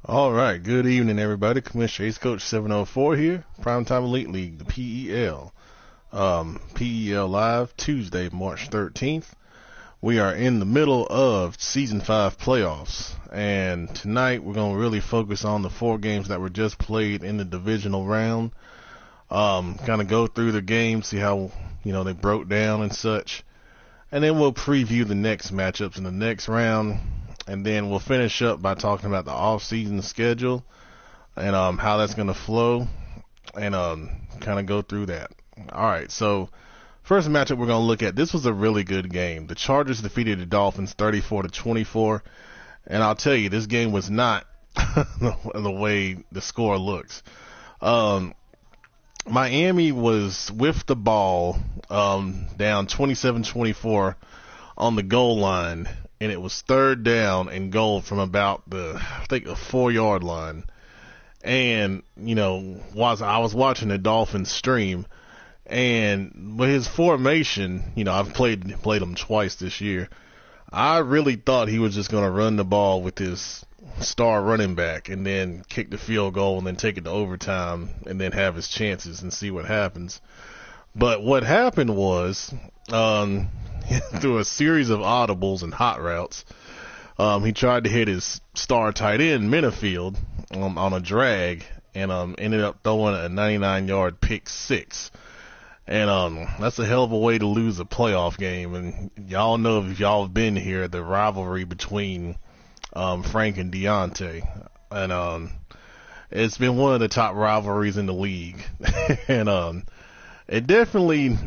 All right, good evening, everybody. Commissioner Ace Coach 704 here, Primetime Elite League, the PEL. PEL Live, Tuesday, March 13th. We are in the middle of Season 5 playoffs, and tonight we're going to really focus on the 4 games that were just played in the divisional round. Kind of go through the games, see how, they broke down and such. And then we'll preview the next matchups in the next round. And then we'll finish up by talking about the off-season schedule and how that's going to flow and kind of go through that. All right, so first matchup we're going to look at, this was a really good game. The Chargers defeated the Dolphins 34-24. And I'll tell you, this game was not the way the score looks. Miami was with the ball down 27-24 on the goal line. And it was third down and goal from about the 4-yard line. And, I was watching the Dolphins stream, and with his formation, I've played him twice this year. I really thought he was just going to run the ball with his star running back and then kick the field goal and then take it to overtime and then have his chances and see what happens. But what happened was, through a series of audibles and hot routes, he tried to hit his star tight end, Minifield, on a drag, and ended up throwing a 99-yard pick six. And that's a hell of a way to lose a playoff game. And y'all know, if y'all have been here, the rivalry between Frank and Deontay. And it's been one of the top rivalries in the league. And it definitely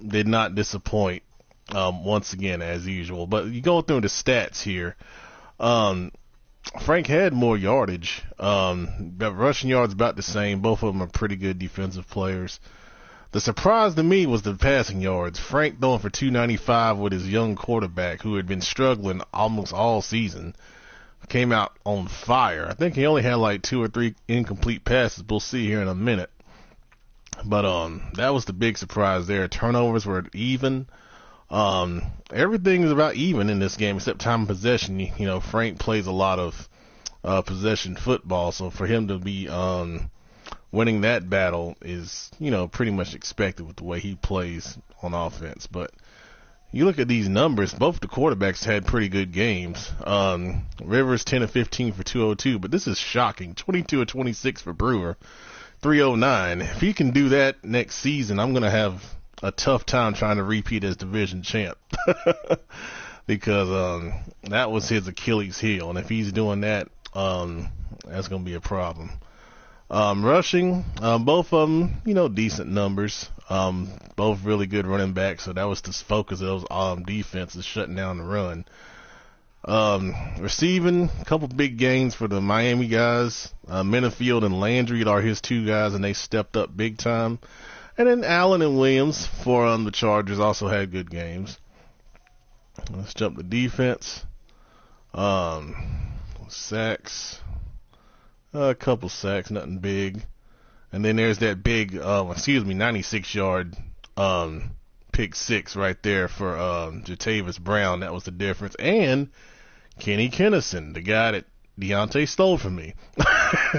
did not disappoint. Once again, as usual. But you go through the stats here. Frank had more yardage. But rushing yards about the same. Both of them are pretty good defensive players. The surprise to me was the passing yards. Frank throwing for 295 with his young quarterback who had been struggling almost all season. Came out on fire. I think he only had like 2 or 3 incomplete passes. We'll see here in a minute. But that was the big surprise there. Turnovers were even. Everything is about even in this game except time of possession. Frank plays a lot of possession football, so for him to be winning that battle is pretty much expected with the way he plays on offense. But you look at these numbers, both the quarterbacks had pretty good games. Rivers 10 of 15 for 202, but this is shocking. 22 of 26 for Brewer, 309. If he can do that next season, I'm gonna have a tough time trying to repeat as division champ because that was his Achilles heel, and if he's doing that, that's going to be a problem. Rushing, both of them, decent numbers, both really good running backs, so that was the focus of those defenses, shutting down the run. Receiving, a couple big gains for the Miami guys. Minifield and Landry are his 2 guys, and they stepped up big time. And then Allen and Williams for the Chargers also had good games. Let's jump to defense. Sacks. A couple sacks, nothing big. And then there's that big, 96-yard pick six right there for Jatavis Brown. That was the difference. And Kenny Kennison, the guy that Deontay stole from me.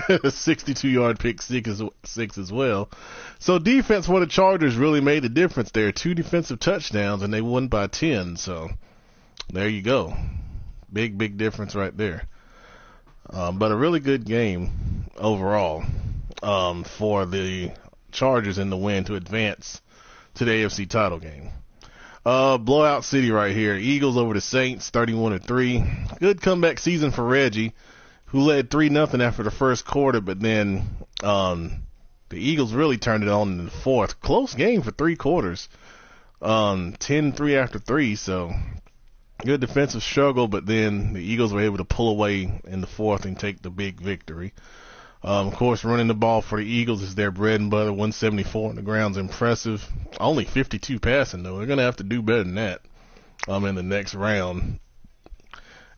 A 62-yard pick six as well. So defense for the Chargers really made a difference there. 2 defensive touchdowns, and they won by 10. So there you go. Big difference right there. But a really good game overall for the Chargers in the win to advance to the AFC title game. Blowout city right here. Eagles over the Saints, 31-3. Good comeback season for Reggie, who led 3-0 after the first quarter, but then the Eagles really turned it on in the fourth. Close game for 3 quarters. 10-3 after 3, so good defensive struggle, but then the Eagles were able to pull away in the fourth and take the big victory. Of course, running the ball for the Eagles is their bread and butter. 174 on the ground's impressive. Only 52 passing, though. They're going to have to do better than that in the next round.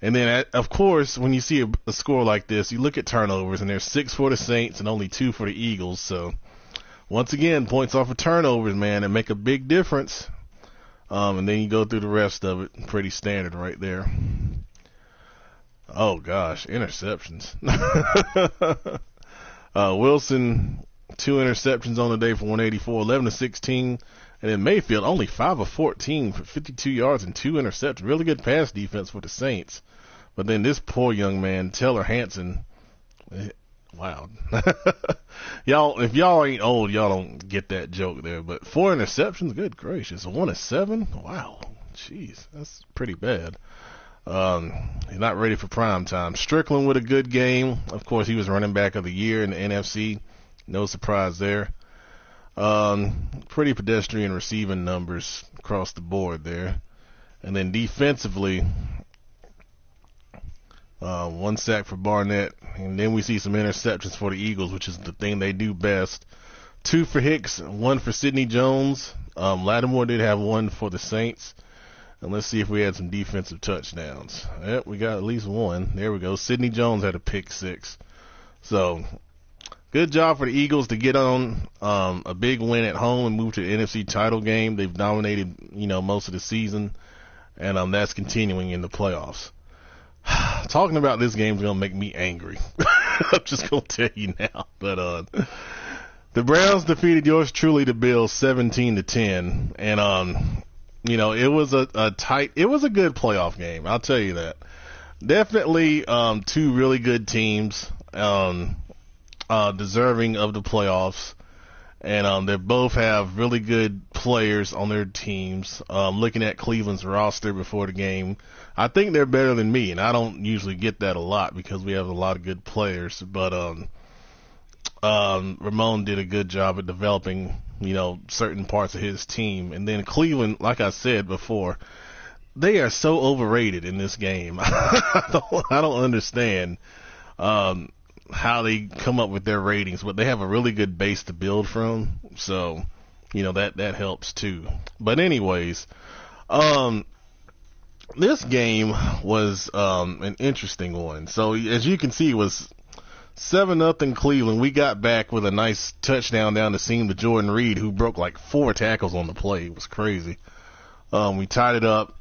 And then, of course, when you see a score like this, you look at turnovers, and there's 6 for the Saints and only 2 for the Eagles. So, once again, points off of turnovers, man, and make a big difference. And then you go through the rest of it. Pretty standard right there. Oh gosh, interceptions. Wilson, 2 interceptions on the day for 184, 11 to 16. And then Mayfield, only 5 of 14 for 52 yards and 2 interceptions. Really good pass defense for the Saints. But then this poor young man, Taylor Hanson, wow. Y'all, if y'all ain't old, y'all don't get that joke there. But 4 interceptions, good gracious. 1 of 7? Wow. Jeez, that's pretty bad. He's not ready for prime time. Strickland with a good game. Of course, he was running back of the year in the NFC. No surprise there. Pretty pedestrian receiving numbers across the board there. And then defensively, 1 sack for Barnett. And then we see some interceptions for the Eagles, which is the thing they do best. 2 for Hicks, 1 for Sidney Jones. Lattimore did have 1 for the Saints. And let's see if we had some defensive touchdowns. Yep, we got at least 1. There we go. Sidney Jones had a pick 6. So, good job for the Eagles to get on a big win at home and move to the NFC title game. They've dominated, most of the season, and that's continuing in the playoffs. Talking about this game is going to make me angry. I'm just going to tell you now. But the Browns defeated yours truly, the Bills, 17-10, and it was a tight. It was a good playoff game. I'll tell you that. Definitely 2 really good teams. Deserving of the playoffs, and they both have really good players on their teams. Looking at Cleveland's roster before the game, I think they're better than me, and I don't usually get that a lot because we have a lot of good players. But Ramon did a good job at developing, certain parts of his team, and then Cleveland, like I said before, they are so overrated in this game. I don't understand. How they come up with their ratings, but they have a really good base to build from, so that helps too. But anyways, this game was an interesting one. So as you can see, it was 7-0 Cleveland. We got back with a nice touchdown down the seam to Jordan Reed, who broke like 4 tackles on the play. It was crazy. We tied it up.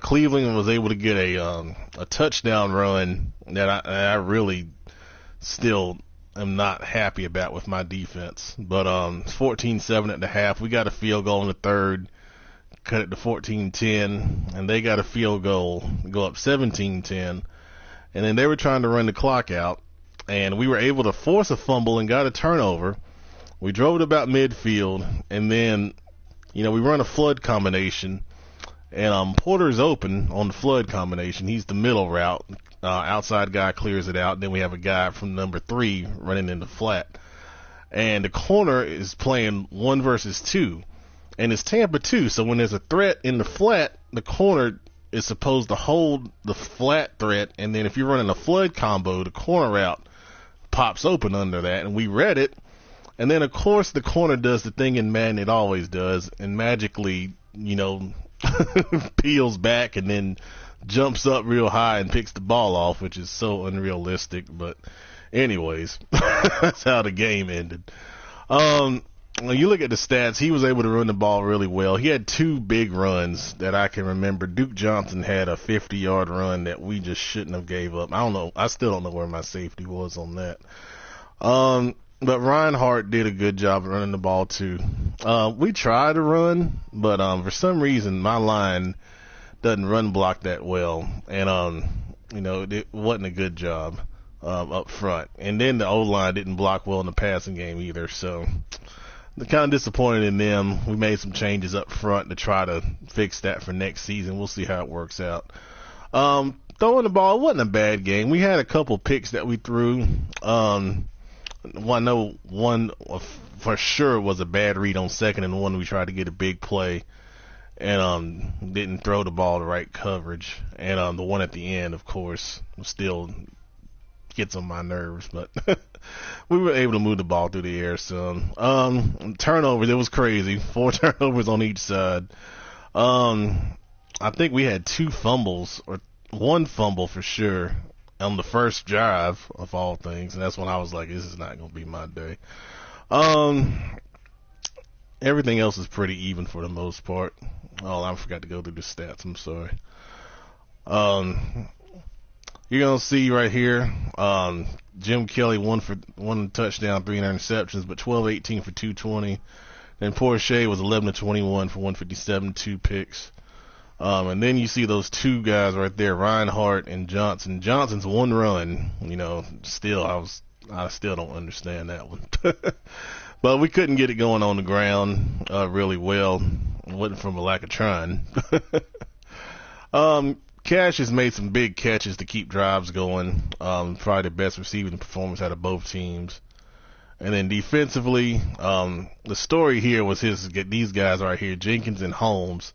Cleveland was able to get a touchdown run that I really still am not happy about with my defense. But 14-7 at the half. We got a field goal in the third, cut it to 14-10, and they got a field goal, go up 17-10. And then they were trying to run the clock out, and we were able to force a fumble and got a turnover. We drove it about midfield, and then we run a flood combination, and Porter's open on the flood combination. He's the middle route. Outside guy clears it out. Then we have a guy from number 3 running in the flat. And the corner is playing 1 versus 2. And it's Tampa 2. So when there's a threat in the flat, the corner is supposed to hold the flat threat. And then if you're running a flood combo, the corner route pops open under that. And we read it. And then, of course, the corner does the thing in Madden it always does. And magically, peels back and then jumps up real high and picks the ball off, which is so unrealistic. But anyways, that's how the game ended. When you look at the stats, he was able to run the ball really well. He had 2 big runs that I can remember. Duke Johnson had a 50-yard run that we just shouldn't have gave up. I don't know. I still don't know where my safety was on that. But Reinhardt did a good job of running the ball too. We tried to run, but for some reason my line doesn't run block that well, and it wasn't a good job up front. And then the O-line didn't block well in the passing game either, so I'm kind of disappointed in them. We made some changes up front to try to fix that for next season. We'll see how it works out. Throwing the ball wasn't a bad game. We had a couple picks that we threw. I know one for sure was a bad read on second, and one we tried to get a big play and didn't throw the ball the right coverage. And the one at the end, of course, still gets on my nerves, but we were able to move the ball through the air. So turnovers, it was crazy. 4 turnovers on each side. I think we had 2 fumbles, or 1 fumble for sure, on the first drive of all things, and that's when I was like, this is not going to be my day. Everything else is pretty even for the most part. Oh, I forgot to go through the stats. I'm sorry. you're going to see right here, Jim Kelly, one touchdown, 3 interceptions, but 12-18 for 220. Then Porsche was 11-21 for 157, 2 picks. And then you see those two guys right there, Reinhardt and Johnson. Johnson's one run, I still don't understand that one. But we couldn't get it going on the ground really well. It wasn't from a lack of trying. Cash has made some big catches to keep drives going. Probably the best receiving performance out of both teams. And then defensively, the story here was these guys right here, Jenkins and Holmes.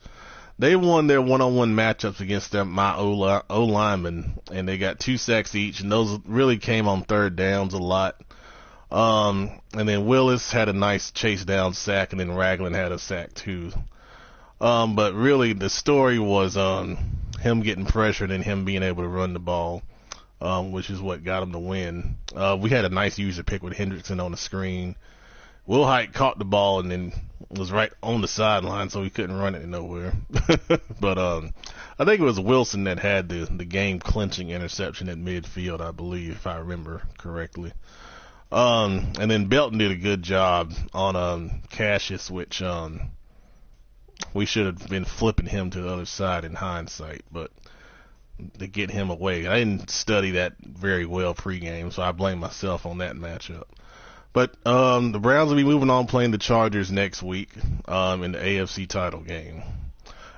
They won their one-on-one matchups against my O-linemen, and they got 2 sacks each, and those really came on third downs a lot. And then Willis had a nice chase down sack, and then Ragland had a sack too. But really the story was him getting pressured and him being able to run the ball, which is what got him the win. We had a nice user pick with Hendrickson on the screen. Will Hite caught the ball and then was right on the sideline, so he couldn't run it nowhere. But I think it was Wilson that had the game-clinching interception at midfield, I believe, if I remember correctly. And then Belton did a good job on Cassius, which we should have been flipping him to the other side in hindsight, but to get him away. I didn't study that very well pregame, so I blame myself on that matchup. But the Browns will be moving on playing the Chargers next week in the AFC title game.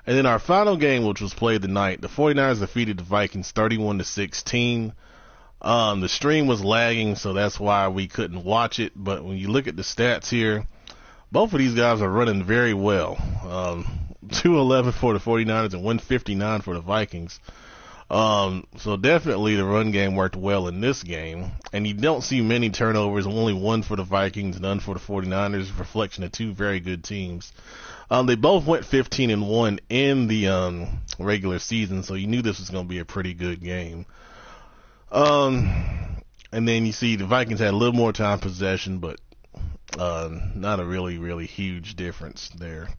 And then our final game, which was played tonight, the 49ers defeated the Vikings 31-16. The stream was lagging, so that's why we couldn't watch it. But when you look at the stats here, both of these guys are running very well. 211 for the 49ers and 159 for the Vikings. So definitely the run game worked well in this game. And you don't see many turnovers, only 1 for the Vikings, none for the 49ers, reflection of 2 very good teams. They both went 15-1 in the regular season, so you knew this was going to be a pretty good game. And then you see the Vikings had a little more time possession, but not a really, really huge difference there.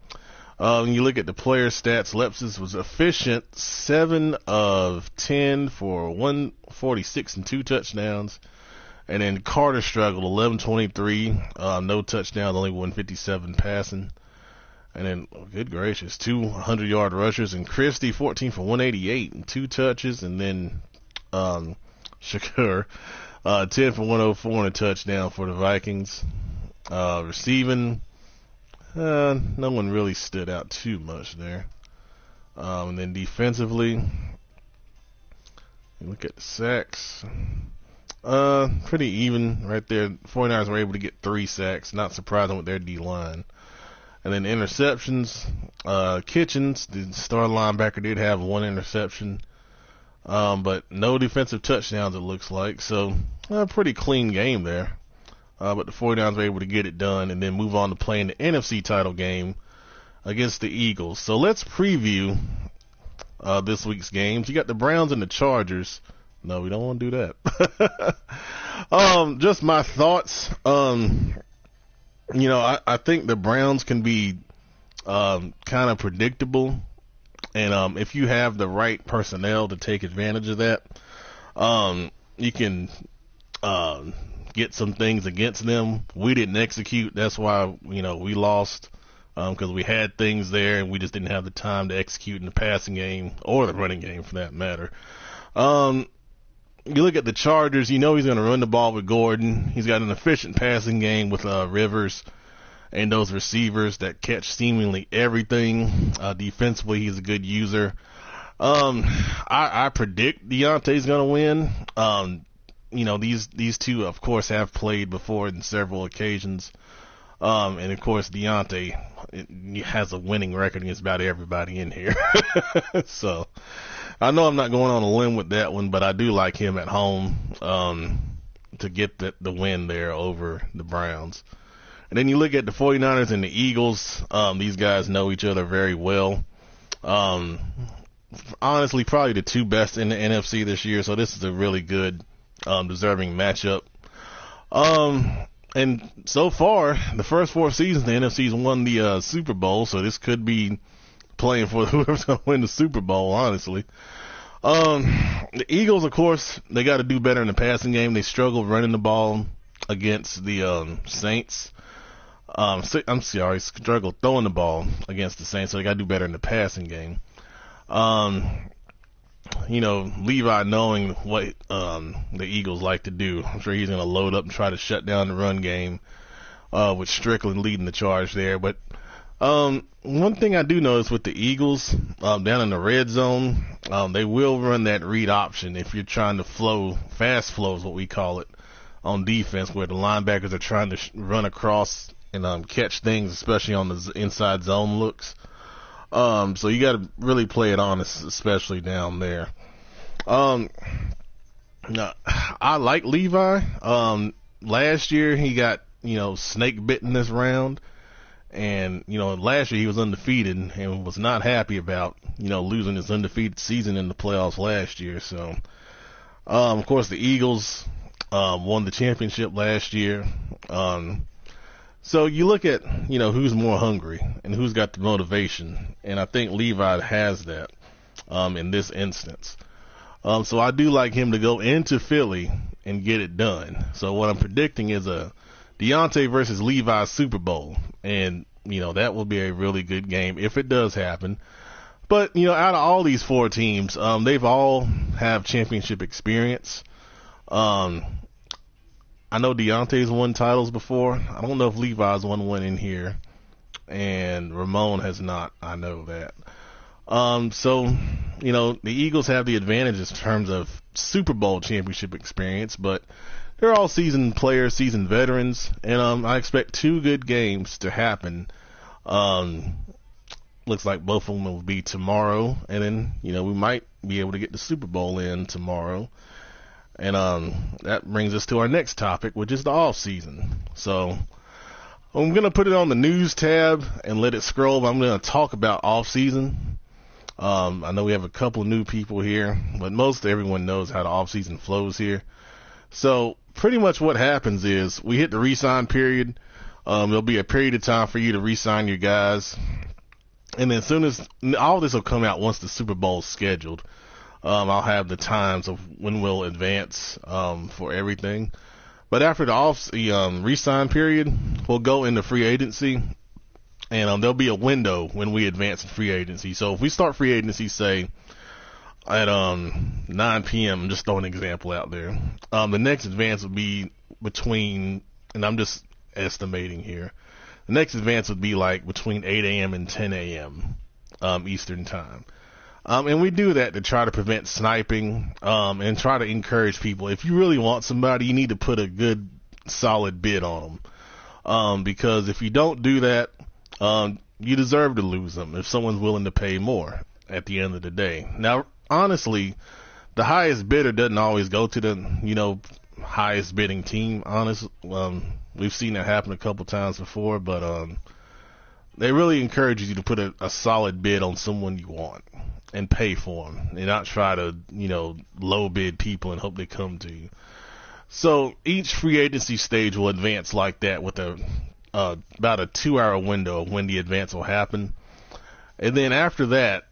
When you look at the player stats, Lepsis was efficient, 7 of 10 for 146 and 2 touchdowns. And then Carter struggled, 11-23, no touchdowns, only 157 passing. And then, good gracious, 2 100-yard rushers. And Christie, 14 for 188 and 2 touches. And then Shakur, 10 for 104 and a touchdown for the Vikings. Receiving, no one really stood out too much there. And then defensively, look at the sacks. Pretty even right there. 49ers were able to get 3 sacks. Not surprising with their D-line. And then interceptions. Kitchens, the star linebacker, did have 1 interception. But no defensive touchdowns, it looks like. So, a pretty clean game there. But the 49ers were able to get it done and then move on to playing the NFC title game against the Eagles. So let's preview this week's games. You got the Browns and the Chargers. No, we don't want to do that. Just my thoughts. I think the Browns can be kind of predictable. And if you have the right personnel to take advantage of that, you can get some things against them. We didn't execute. That's why, we lost, because we had things there and we just didn't have the time to execute in the passing game or the running game for that matter. You look at the Chargers, he's going to run the ball with Gordon. He's got an efficient passing game with Rivers and those receivers that catch seemingly everything. Defensively, he's a good user. I predict Deontay's going to win. These two, of course, have played before in several occasions. And, of course, Deontay has a winning record against about everybody in here. So, I know I'm not going on a limb with that one, but I do like him at home to get the win there over the Browns. And then you look at the 49ers and the Eagles. These guys know each other very well. Honestly, probably the 2 best in the NFC this year, so this is a really good deserving matchup. And so far, the first 4 seasons, the NFC's won the Super Bowl, so this could be playing for whoever's going to win the Super Bowl, honestly. The Eagles, of course, they got to do better in the passing game. They struggled running the ball against the Saints. I'm sorry, struggled throwing the ball against the Saints, so they got to do better in the passing game. Levi, knowing what the Eagles like to do, I'm sure he's going to load up and try to shut down the run game, with Strickland leading the charge there. But one thing I do notice with the Eagles, down in the red zone, they will run that read option if you're trying to fast flow is what we call it, on defense, where the linebackers are trying to run across and catch things, especially on the inside zone looks. So you got to really play it honest, especially down there. Now, I like Levi. Last year he got, snake bitten this round. And, last year he was undefeated and was not happy about, losing his undefeated season in the playoffs last year. So, of course, the Eagles won the championship last year. So you look at, who's more hungry and who's got the motivation. And I think Levi has that in this instance. So I do like him to go into Philly and get it done. So what I'm predicting is a Deontay versus Levi Super Bowl. And, that will be a really good game if it does happen. But, out of all these four teams, they've all have championship experience. I know Deontay's won titles before. I don't know if Levi's won one in here. And Ramon has not. I know that. So, the Eagles have the advantage in terms of Super Bowl championship experience, but they're all seasoned players, seasoned veterans, and I expect two good games to happen. Looks like both of them will be tomorrow, and then, we might be able to get the Super Bowl in tomorrow. And that brings us to our next topic, which is the off season. So I'm going to put it on the news tab and let it scroll, but I'm going to talk about off season. I know we have a couple of new people here, but most everyone knows how the off season flows here. So pretty much what happens is we hit the re-sign period. There'll be a period of time for you to re-sign your guys. And then as soon as all this will come out once the Super Bowl is scheduled, I'll have the times of when we'll advance for everything. But after the re-sign period, we'll go into free agency, and there'll be a window when we advance in free agency. So if we start free agency, say at 9 p.m., I'm just throwing an example out there. The next advance would be between, and I'm just estimating here, the next advance would be like between 8 a.m. and 10 a.m. Eastern time. And we do that to try to prevent sniping, and try to encourage people. If you really want somebody, you need to put a good, solid bid on them. Because if you don't do that, you deserve to lose them if someone's willing to pay more at the end of the day. Now, honestly, the highest bidder doesn't always go to the, highest bidding team. We've seen that happen a couple times before, but, they really encourage you to put a solid bid on someone you want and pay for them, and not try to, low bid people and hope they come to you. So each free agency stage will advance like that with about a 2-hour window of when the advance will happen. And then after that,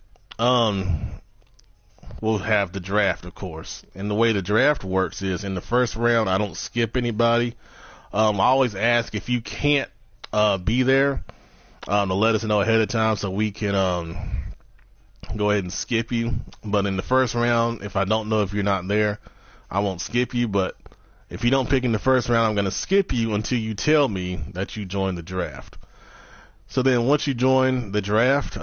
we'll have the draft, of course. And the way the draft works is in the first round, I don't skip anybody. I always ask if you can't be there, to let us know ahead of time so we can go ahead and skip you. But in the first round, if I don't know if you're not there, I won't skip you. But if you don't pick in the first round, I'm going to skip you until you tell me that you joined the draft. So then once you join the draft,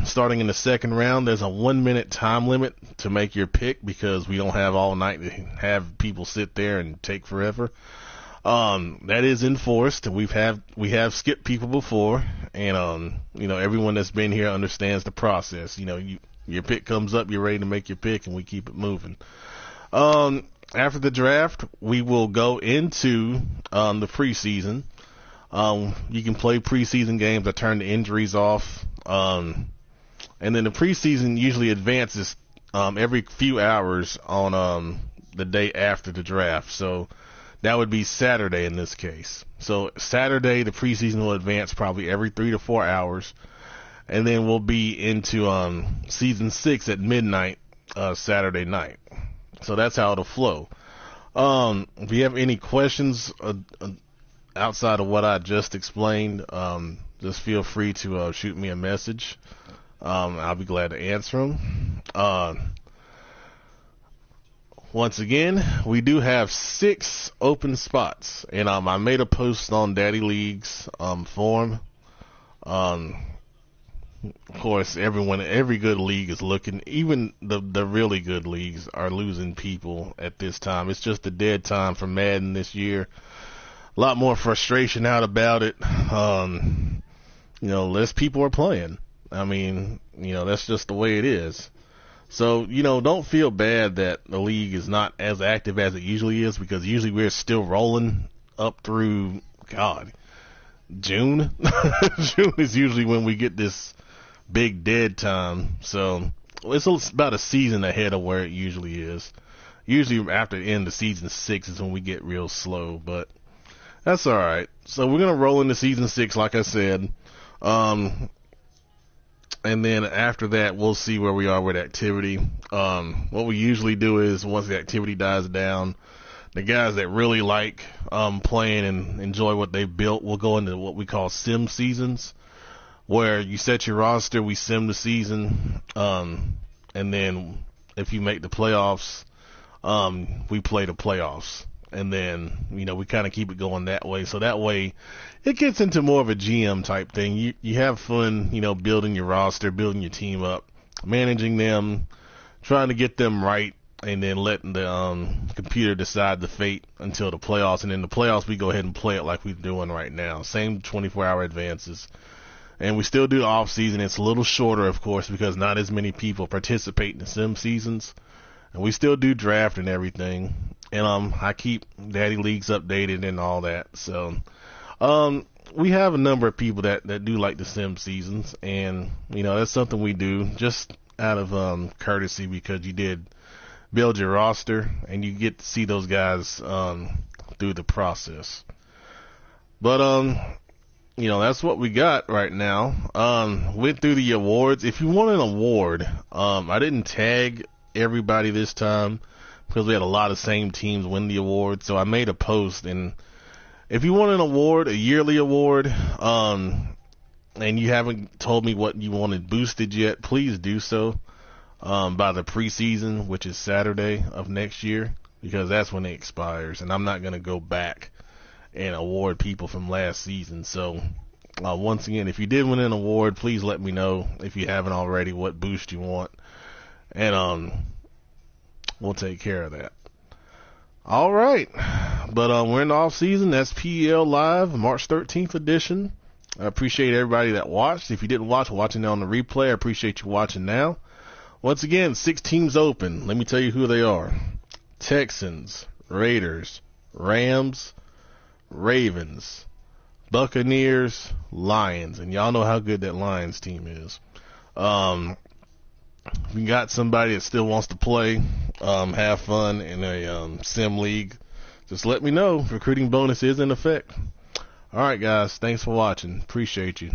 starting in the second round, there's a 1-minute time limit to make your pick, because we don't have all night to have people sit there and take forever. That is enforced. We have skipped people before, and everyone that's been here understands the process. Your pick comes up, you're ready to make your pick, and we keep it moving. After the draft, we will go into the preseason. You can play preseason games. I turn the injuries off, and then the preseason usually advances every few hours on the day after the draft. So that would be Saturday in this case. So Saturday, the preseason will advance probably every 3 to 4 hours. And then we'll be into season 6 at midnight Saturday night. So that's how it'll flow. If you have any questions outside of what I just explained, just feel free to shoot me a message. I'll be glad to answer them. Once again, we do have 6 open spots, and I made a post on Daddy League's forum. Of course, every good league is looking. Even the really good leagues are losing people at this time. It's just a dead time for Madden this year. A lot more frustration out about it. Less people are playing. I mean, that's just the way it is. So, don't feel bad that the league is not as active as it usually is, because usually we're still rolling up through, June. June is usually when we get this big dead time. So it's about a season ahead of where it usually is. Usually after the end of season 6 is when we get real slow, but that's all right. So we're going to roll into season 6, like I said. And then after that, we'll see where we are with activity. What we usually do is, once the activity dies down, the guys that really like playing and enjoy what they've built will go into what we call sim seasons, where you set your roster, we sim the season, and then if you make the playoffs, we play the playoffs. And then, we kind of keep it going that way. So that way, it gets into more of a GM type thing. You have fun, building your roster, building your team up, managing them, trying to get them right, and then letting the computer decide the fate until the playoffs. And in the playoffs, we go ahead and play it like we're doing right now. Same 24-hour advances. And we still do off season. It's a little shorter, of course, because not as many people participate in the sim seasons. And we still do draft and everything. And I keep Daddy Leagues updated and all that. So we have a number of people that do like the sim seasons, and that's something we do just out of courtesy, because you did build your roster and you get to see those guys through the process. But that's what we got right now. Went through the awards. If you want an award, I didn't tag everybody this time, because we had a lot of same teams win the award. So I made a post, and if you want an award, a yearly award, and you haven't told me what you wanted boosted yet, please do so by the preseason, which is Saturday of next year, because that's when it expires, and I'm not going to go back and award people from last season. So once again, if you did win an award, please let me know, if you haven't already, what boost you want, and we'll take care of that. All right. But we're in the off season. That's PEL Live, March 13th edition. I appreciate everybody that watched. If you didn't watch, watching on the replay, I appreciate you watching now. Once again, 6 teams open. Let me tell you who they are. Texans, Raiders, Rams, Ravens, Buccaneers, Lions. And y'all know how good that Lions team is. If you got somebody that still wants to play, have fun in a sim league, just let me know. Recruiting bonus is in effect. All right, guys. Thanks for watching. Appreciate you.